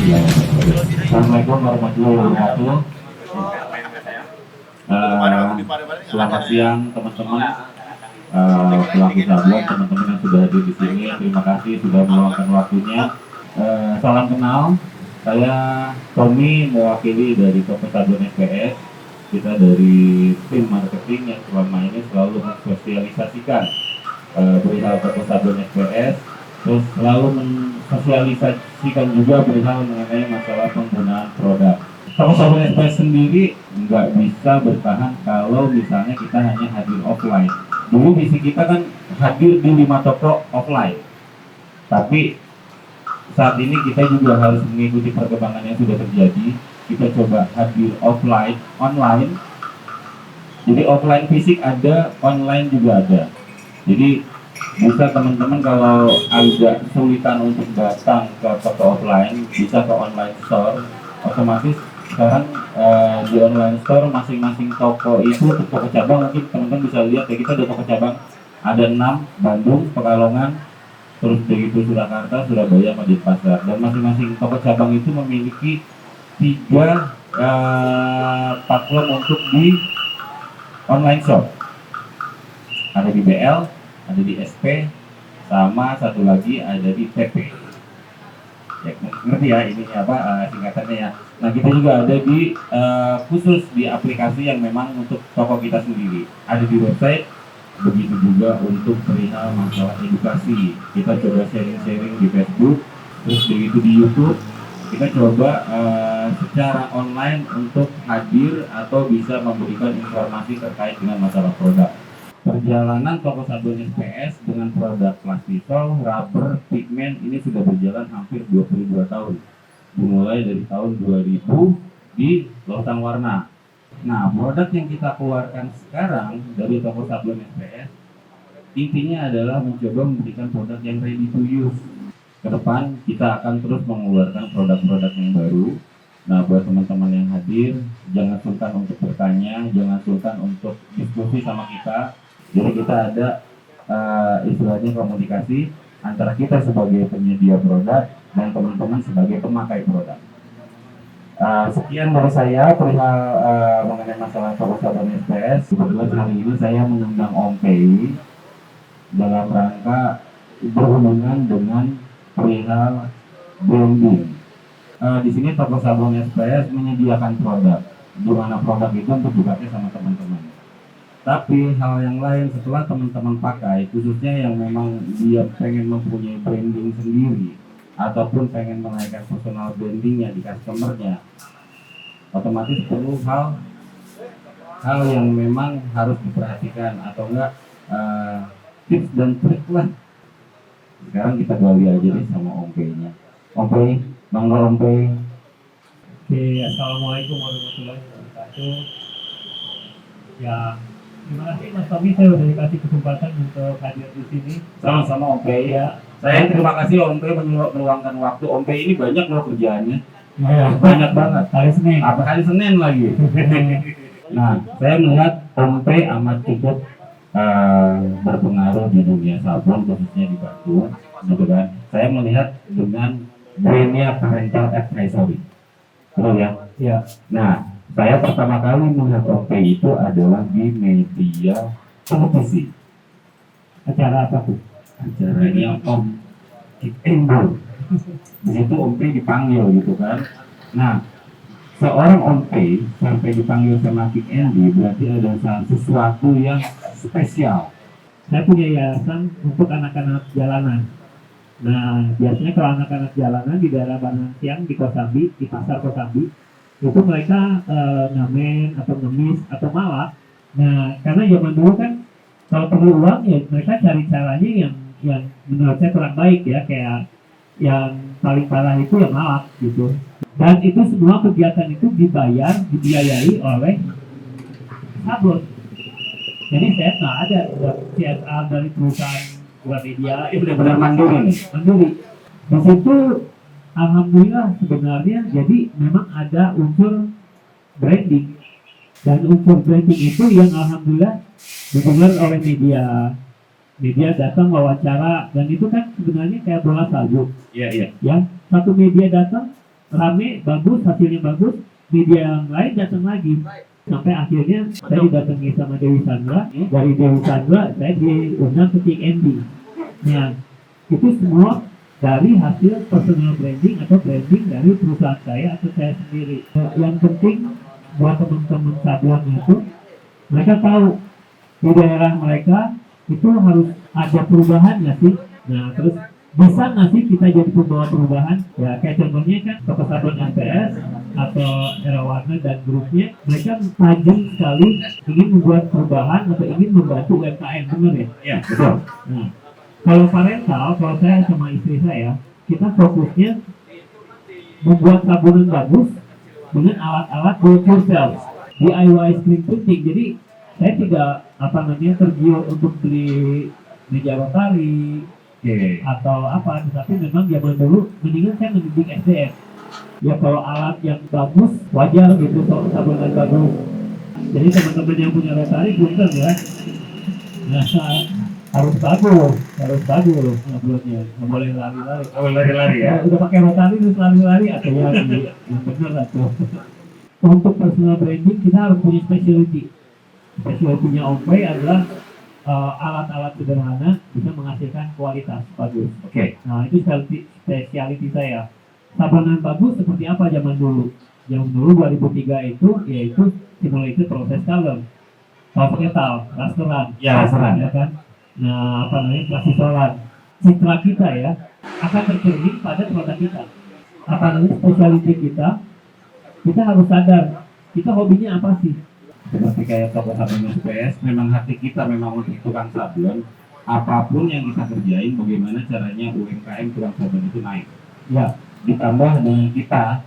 warahmatullahi wabarakatuh. Assalamualaikum warahmatullahi wabarakatuh. Selamat siang teman-teman, pelaku sablon, teman-teman yang sudah hadir di sini. Terima kasih sudah meluangkan waktunya. Salam kenal, saya Tommy, mewakili dari Toko Sablon SPS. Kita dari tim marketing yang selama ini selalu mensosialisasikan perihal Toko Sablon SPS, terus selalu mensosialisasikan juga perihal mengenai masalah penggunaan produk. Toko Sablon SPS sendiri nggak bisa bertahan kalau misalnya kita hanya hadir offline. Dulu visi kita kan hadir di 5 toko offline, tapi saat ini kita juga harus mengikuti perkembangan yang sudah terjadi. Kita coba hadir offline, online. Jadi offline fisik ada, online juga ada. Jadi bisa teman-teman kalau agak kesulitan untuk datang ke toko offline, bisa ke online store. Otomatis sekarang di online store masing-masing toko itu toko cabang, mungkin teman-teman bisa lihat ya, kita ada toko cabang ada 6, Bandung, Pekalongan, terus begitu Surakarta, Surabaya, Denpasar. Dan masing-masing toko cabang itu memiliki 3 platform untuk di online shop. Ada di BL, ada di SP, sama satu lagi ada di TP. Ya, ngerti ya ini apa singkatannya ya. Nah, kita juga ada di khusus di aplikasi yang memang untuk toko kita sendiri. Ada di website, begitu juga untuk perihal masalah edukasi. Kita coba sharing-sharing di Facebook, terus begitu di YouTube. Kita coba secara online untuk hadir atau bisa memberikan informasi terkait dengan masalah produk. Perjalanan Toko Sablon SPS dengan produk plastisol, rubber, pigmen ini sudah berjalan hampir 22 tahun. Dimulai dari tahun 2000 di Lautan Warna. Nah, produk yang kita keluarkan sekarang dari Toko Sablon SPS intinya adalah mencoba memberikan produk yang ready to use. Kedepan kita akan terus mengeluarkan produk-produk yang baru. Nah, buat teman-teman yang hadir, jangan sungkan untuk bertanya, jangan sungkan untuk diskusi sama kita. Jadi kita ada istilahnya komunikasi antara kita sebagai penyedia produk dan teman-teman sebagai pemakai produk. Sekian dari saya perihal mengenai masalah Toko Sablon SPS. Kebetulan hari ini saya mengundang Om Pei dalam rangka berhubungan dengan perihal branding. Di sini Toko Sablon SPS menyediakan produk, di mana produk itu untuk dipakai sama teman-teman. Tapi hal yang lain setelah teman-teman pakai, khususnya yang memang dia pengen mempunyai branding sendiri ataupun pengen menaikkan personal brandingnya di customernya, otomatis perlu hal yang memang harus diperhatikan atau enggak tips dan trik lah. Sekarang kita gali aja deh sama Om P-nya. Om P, Bang Om P. Oke, assalamualaikum warahmatullahi wabarakatuh. Ya, terima kasih Mas Tommy, saya sudah dikasih kesempatan untuk hadir di sini. Sama-sama Om P ya. Saya terima kasih Om P meluangkan waktu. Om P ini banyak loh kerjaannya. Ya, Banyak banget. hari Senin. Apa hari Senin lagi? Nah, saya melihat Om P amat cukup berpengaruh di dunia sablon, khususnya di Bandung, gitu kan. Saya melihat dengan brandnya Parental Advisory, betul ya? Ya. Nah, saya pertama kali melihat Om P itu adalah di media televisi. Acara apa tuh? Acaranya Om Kick Endo. Di situ Om P dipanggil gitu kan. Nah, seorang Om P sampai dipanggil sama Kick Andy berarti ada sesuatu yang spesial. Saya punya yayasan untuk anak-anak jalanan. Nah, biasanya kalau anak-anak jalanan di daerah Banang Siang di Kosambi, di pasar Kosambi, itu mereka ngamen atau ngemis atau malak. Nah, karena zaman dulu kan kalau perlu uang ya mereka cari caranya yang menurut saya kurang baik ya, kayak yang paling parah itu yang malak gitu. Dan itu semua kegiatan itu dibiayai oleh sablon. Jadi saya nggak ada CSR dari perusahaan buat media, Benar-benar mandiri nih. mandiri. Di situ alhamdulillah sebenarnya jadi memang ada unsur branding, dan unsur branding itu yang alhamdulillah didengar oleh media datang wawancara, dan itu kan sebenarnya kayak bola salju. Iya. Ya, satu media datang rame, bagus, hasilnya bagus, media yang lain datang lagi. Sampai akhirnya saya didatangi sama Dewi Sandra. Dari Dewi Sandra saya diundang ke King Andy. Nah, itu semua dari hasil personal branding atau branding dari perusahaan saya atau saya sendiri. Yang penting buat teman-teman sablon itu, mereka tahu di daerah mereka itu harus ada perubahan nggak sih? Nah, terus bisa nggak sih kita jadi pembawa perubahan? Ya, kayak contohnya kan Toko Sablon SPS atau Era Warna dan grupnya, mereka tajam sekali ingin membuat perubahan atau ingin membantu UMKM, benar ya? Iya, betul. Nah, kalau parental, kalau saya sama istri saya, kita fokusnya membuat sabunan bagus dengan alat-alat do it yourself, DIY screen printing. Jadi saya tidak tergiur untuk beli meja rotari atau apa, tetapi memang zaman dulu mendingan saya mendidik SDM. Ya kalau alat yang bagus wajar gitu, kalau sabunan bagus. Jadi teman-teman yang punya rotari punten ya. Nah, harus bagus sablonnya, nggak boleh lari-lari. Oh, lari-lari ya. Udah pakai rotari terus lari-lari atau ya yang bener lah tuh. Untuk personal branding kita harus punya specialty. Specialty-nya Ompai adalah alat-alat sederhana bisa menghasilkan kualitas bagus. Oke. Nah, itu specialty saya. Sablonan bagus seperti apa zaman dulu? Zaman dulu 2003 itu yaitu simulated process color. Kalau metal, rasteran. Ya, rasteran. Ya kan? Nah, plasisolan. Citra kita ya akan tercermin pada produk kita. Specialty kita harus sadar kita hobinya apa sih. Seperti kayak Toko Sablon SPS, memang hati kita memang untuk tukang sablon. Apapun yang kita kerjain, bagaimana caranya UMKM tukang sablon itu naik. Ya, ditambah dengan kita,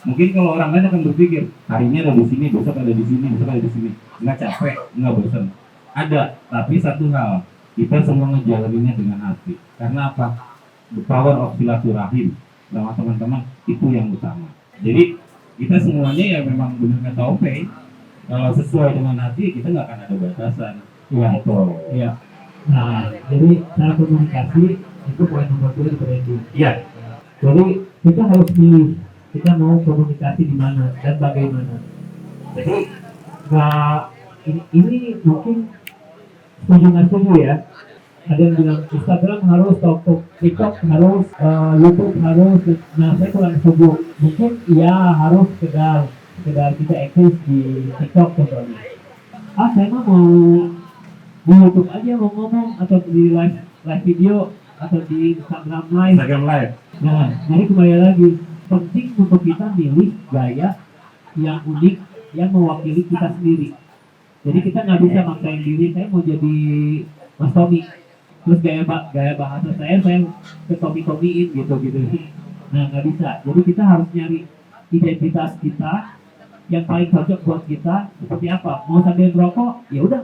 mungkin kalau orang lain akan berpikir hari ini ada di sini, besok ada di sini, besok ada di sini, nggak capek, nggak bosan. Ada, tapi satu hal, kita semua ngejalaninnya dengan hati. Karena apa? The power of silaturahim sama teman-teman itu yang utama. Jadi kita semuanya ya memang benar kata Ope. Kalau sesuai dengan hati kita nggak akan ada batasan. Iya, Betul. iya. Nah, jadi cara komunikasi itu poin nomor 2 di branding. Iya. Jadi kita harus pilih kita mau komunikasi di mana dan bagaimana. Jadi ini mungkin setuju nggak setuju ya. Ada yang bilang Instagram harus, TikTok harus, YouTube harus. Nah, saya kurang setuju. Mungkin ya harus sekedar kita eksis di TikTok contohnya. Saya mah mau di YouTube aja mau ngomong atau di live video atau di Instagram live. Nah, jadi kembali lagi penting untuk kita milih gaya yang unik yang mewakili kita sendiri. Jadi kita nggak bisa maksain diri saya mau jadi Mas Tommy terus gaya bahasa saya ke Tommy-Tommyin gitu. Nah, nggak bisa. Jadi kita harus nyari identitas kita yang paling cocok buat kita seperti apa. Mau sambil merokok ya udah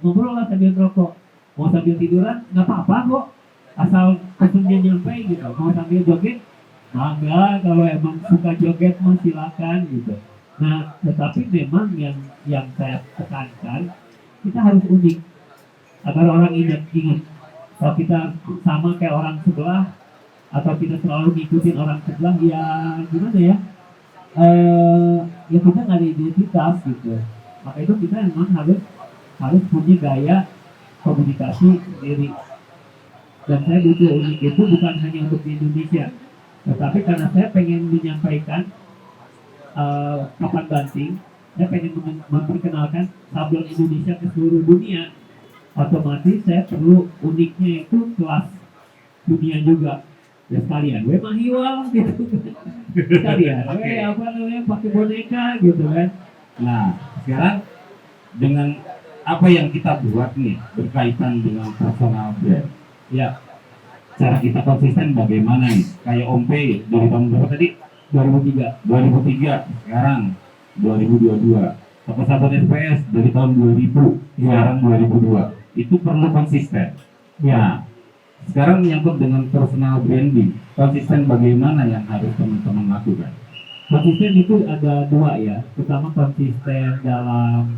ngobrol lah sambil merokok. Mau sambil tiduran nggak apa-apa kok, asal pesennya nyampe gitu. Mau sambil joget mangga, kalau emang suka joget mah silakan gitu. Nah, tetapi memang yang saya tekankan kita harus unik agar orang ingat. Kalau kita sama kayak orang sebelah atau kita selalu ngikutin orang sebelah, ya gimana ya? Ya kita nggak ada identitas gitu. Maka itu kita memang harus punya gaya komunikasi sendiri. Dan saya butuh unik itu bukan hanya untuk di Indonesia, tetapi karena saya pengen menyampaikan kapan banting, saya pengen memperkenalkan sablon Indonesia ke seluruh dunia. Otomatis saya perlu uniknya itu kelas dunia juga. Ya sekalian, gue mahiwal gitu. Sekalian, gue pakai boneka gitu kan. Nah, sekarang dengan apa yang kita buat nih berkaitan dengan personal brand, ya cara kita konsisten bagaimana nih? Kayak Ompe dari tahun berapa tadi? 2003, sekarang 2022. Toko Sablon SPS dari tahun 2000, sekarang 2002. Itu perlu konsisten. Ya. Sekarang menyangkut dengan personal branding, konsisten bagaimana yang harus teman-teman lakukan? Konsisten itu ada dua ya. Pertama konsisten dalam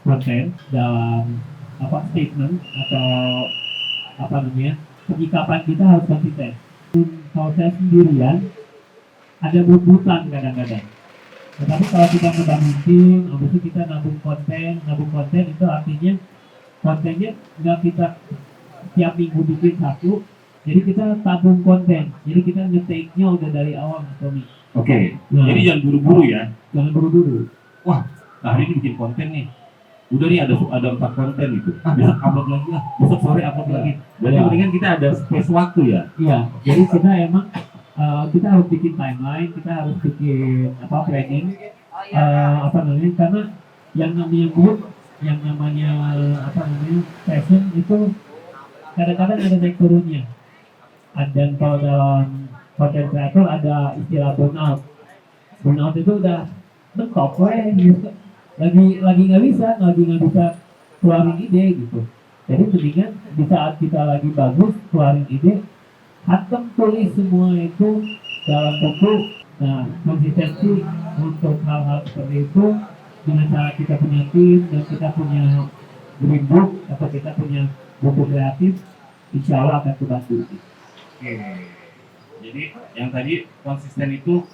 konten, dalam statement atau penyikapan kita harus konsisten. Kalau saya sendirian, ada bututan kadang-kadang. Tetapi kalau kita ngebangun tim, habis itu kita nabung konten itu artinya kontennya nggak kita tiap minggu bikin satu, jadi kita tabung konten, jadi kita nge-take-nya udah dari awal Tommy. Oke. Nah. Jadi jangan buru-buru ya. Jangan buru-buru. Wah, hari ini bikin konten nih. Udah nih ada 4 konten itu. Besok upload lagi lah. Besok sore upload lagi. Berarti mendingan kita ada space waktu ya. Iya. Jadi kita emang kita harus bikin timeline, kita harus bikin planning, karena yang namanya mood, yang namanya passion itu kadang-kadang ada naik turunnya. Dan kalau dalam content creator ada istilah burnout. Burnout itu udah mentok gitu. Lagi nggak bisa keluarin ide gitu. Jadi mendingan di saat kita lagi bagus keluarin ide, hantam tulis semua itu dalam buku. Nah, konsistensi untuk hal-hal seperti itu dengan cara kita punya tim dan kita punya green book atau kita punya buku kreatif, insya Allah akan terbantu. Oke. Jadi yang tadi konsisten itu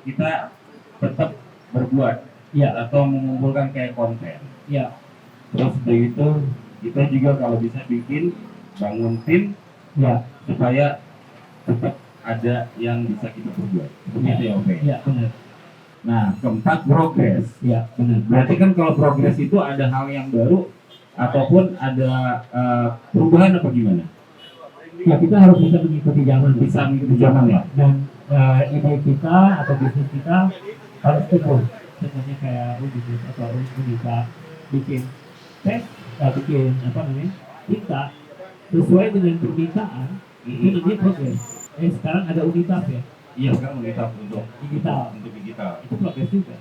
kita tetap berbuat Ya, atau mengumpulkan kayak konten. ya, Terus begitu kita juga kalau bisa bikin bangun tim ya, supaya tetap ada yang bisa kita perbuat. Begitu ya, Oke. ya, benar. Nah, keempat progres. Ya, benar. Berarti kan kalau progres itu ada hal yang baru ataupun ada perubahan apa gimana? Ya, kita harus bisa mengikuti zaman. Bisa mengikuti zaman ya. Dan ide kita atau bisnis kita harus tumbuh. Contohnya kayak bisnis atau bisa bikin tes, bikin kita sesuai dengan permintaan, itu namanya progres. Sekarang ada unitas ya. Iya, sekarang kita untuk Digital. digital. Itu progres juga.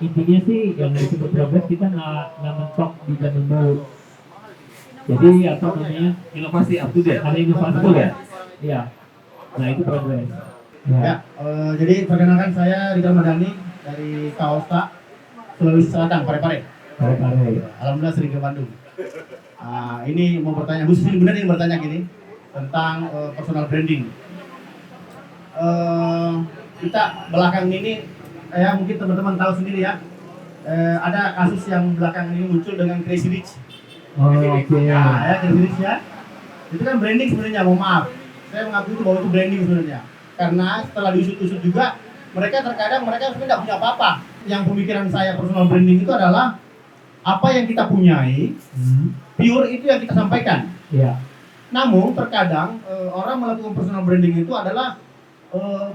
Intinya sih yang disebut progres kita nggak mentok di zaman dulu. Jadi Inovasi up to date. ada inovasi Betul ya? Iya. Nah itu progres. Ya, jadi perkenalkan saya Ridwan Madani dari Kaosta, Sulawesi Selatan, Parepare. Alhamdulillah sering ke Bandung. Ini mau bertanya, khusus ini benar ini bertanya gini tentang personal branding. Kita belakang ini, ya mungkin teman-teman tahu sendiri ya, ada kasus yang belakang ini muncul dengan Crazy Rich. Oh, oke. Nah, ya Crazy Rich ya, itu kan branding sebenarnya. Mohon maaf, saya mengakui itu bahwa itu branding sebenarnya. Karena setelah diusut-usut juga, mereka sebenarnya tidak punya apa-apa. Yang pemikiran saya personal branding itu adalah apa yang kita punyai, pure itu yang kita sampaikan. Iya. Namun terkadang orang melakukan personal branding itu adalah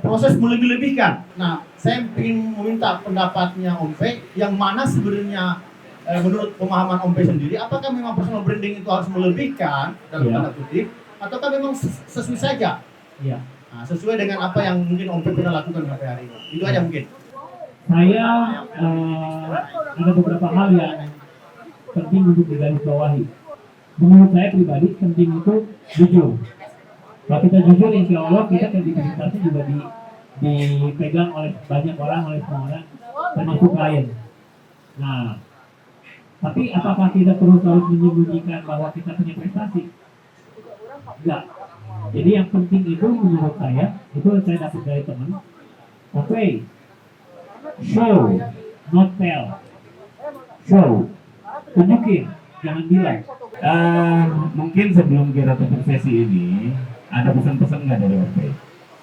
proses melebih-lebihkan. Nah, saya ingin meminta pendapatnya Om P, yang mana sebenarnya menurut pemahaman Om P sendiri, apakah memang personal branding itu harus melebihkan dalam tanda kutip, ataukah memang sesuai saja? Iya. Nah, sesuai dengan apa yang mungkin Om P pernah lakukan sampai hari ini. Itu aja mungkin. Saya ada beberapa hal yang penting untuk digarisbawahi. Menurut saya pribadi penting itu jujur. Kalau kita jujur, insya Allah kita kredibilitasnya juga dipegang oleh banyak orang, oleh semua orang, termasuk klien. Nah, tapi apakah kita terus harus menyembunyikan bahwa kita punya prestasi? Enggak. Jadi yang penting itu menurut saya, itu saya dapat dari teman. Oke, show, not tell. Show, tunjukin, jangan bilang. Mungkin sebelum kita tutup sesi ini, ada pesan-pesan nggak dari OP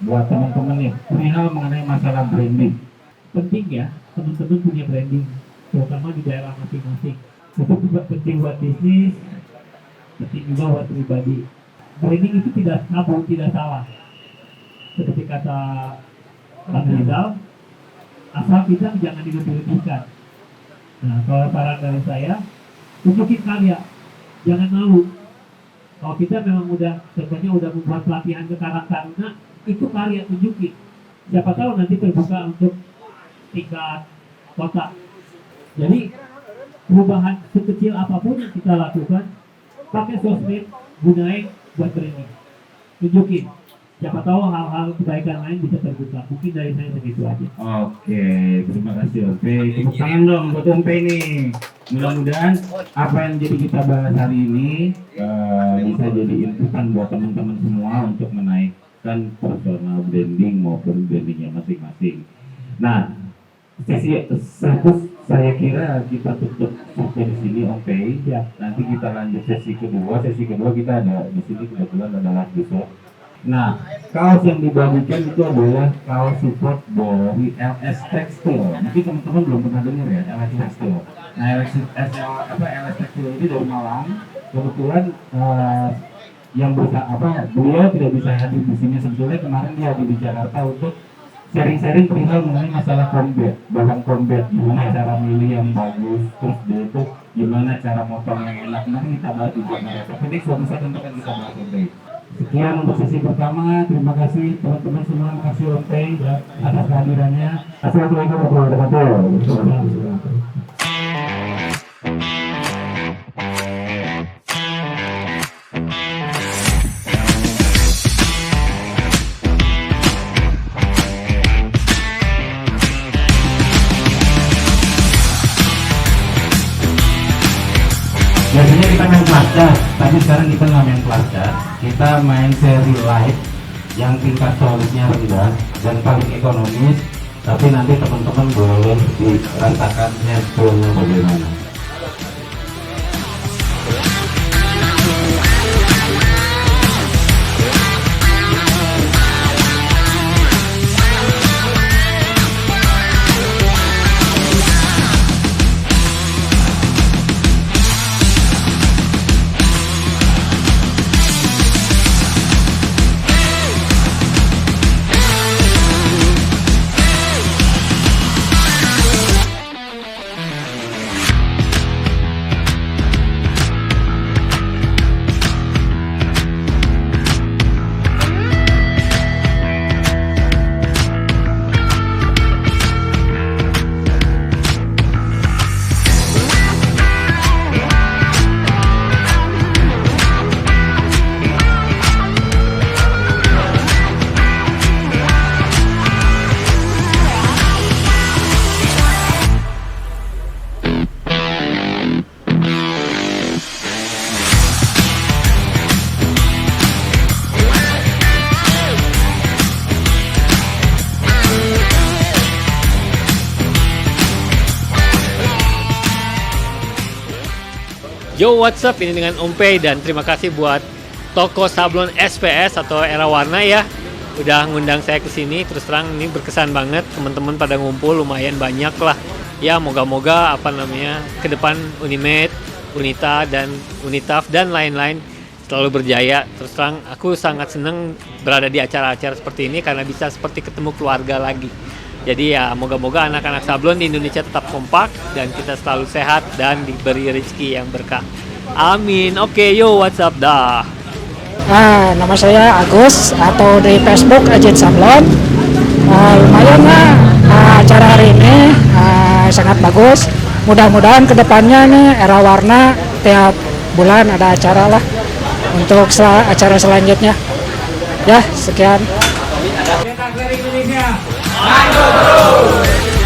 buat teman-teman nih perihal mengenai masalah branding? Penting ya, teman-teman punya branding, terutama di daerah masing-masing. Itu penting buat bisnis, penting juga buat pribadi. Branding itu tidak tabu, tidak salah. Seperti kata Pak Rizal, asal kita jangan dilebih-lebihkan. Nah, kalau saran dari saya, tunjukin karya, jangan malu. Kalau kita memang contohnya udah membuat pelatihan ke Karang Taruna, itu karya, tunjukin. Siapa tahu nanti terbuka untuk tingkat kota. Jadi perubahan sekecil apapun yang kita lakukan, pakai sosmed, gunain buat branding. Tunjukin. Siapa tahu hal-hal kebaikan lain bisa terbuka. Mungkin dari saya segitu aja. Oke, terima kasih OP. Tepuk tangan dong buat OP nih. Mudah-mudahan apa yang jadi kita bahas hari ini bisa jadi inputan buat teman-teman semua untuk kan personal branding maupun brandingnya masing-masing. Nah, sesi satu saya kira kita tutup sampai di sini, oke. Ya. Nanti kita lanjut sesi kedua. Sesi kedua kita ada di sini kebetulan adalah besok. Nah, kaos yang dibagikan itu adalah kaos support dari LS Textile. Mungkin teman-teman belum pernah dengar ya LS Textile. Nah, LS Textile ini dari Malang. Kebetulan yang beliau tidak bisa hadir di sini, sebetulnya kemarin dia hadir di Jakarta untuk sharing-sharing perihal mengenai masalah combat, bahan combat, gimana cara milih yang bagus, terus dia itu gimana cara motong yang enak. Nanti kita bahas di Jakarta. Tapi suatu saat nanti kan kita bahas Om Pei. Sekian untuk sesi pertama. Terima kasih teman-teman semua. Terima kasih Om Pei atas kehadirannya. Assalamualaikum warahmatullahi wabarakatuh. Biasanya kita main plastik, tapi sekarang kita nggak main plastik. Kita main seri light yang tingkat solidnya rendah dan paling ekonomis. Tapi nanti teman-teman boleh dirasakan hasilnya bagaimana. Yo, what's up? Ini dengan Om Pei dan terima kasih buat toko sablon SPS atau Era Warna ya. Udah ngundang saya ke sini. Terus terang ini berkesan banget, teman-teman pada ngumpul lumayan banyak lah. Ya, moga-moga ke depan Unimed, Unita dan Unitaf dan lain-lain selalu berjaya. Terus terang aku sangat seneng berada di acara-acara seperti ini karena bisa seperti ketemu keluarga lagi. Jadi ya moga-moga anak-anak sablon di Indonesia tetap kompak dan kita selalu sehat dan diberi rezeki yang berkah. Amin. Oke, yo, what's up dah. Nama saya Agus atau di Facebook Ajit Sablon. Lumayan lah acara hari ini sangat bagus. Mudah-mudahan kedepannya nih Era Warna tiap bulan ada acara lah untuk acara selanjutnya. Ya, sekian. Indonesia. Mantap, bro.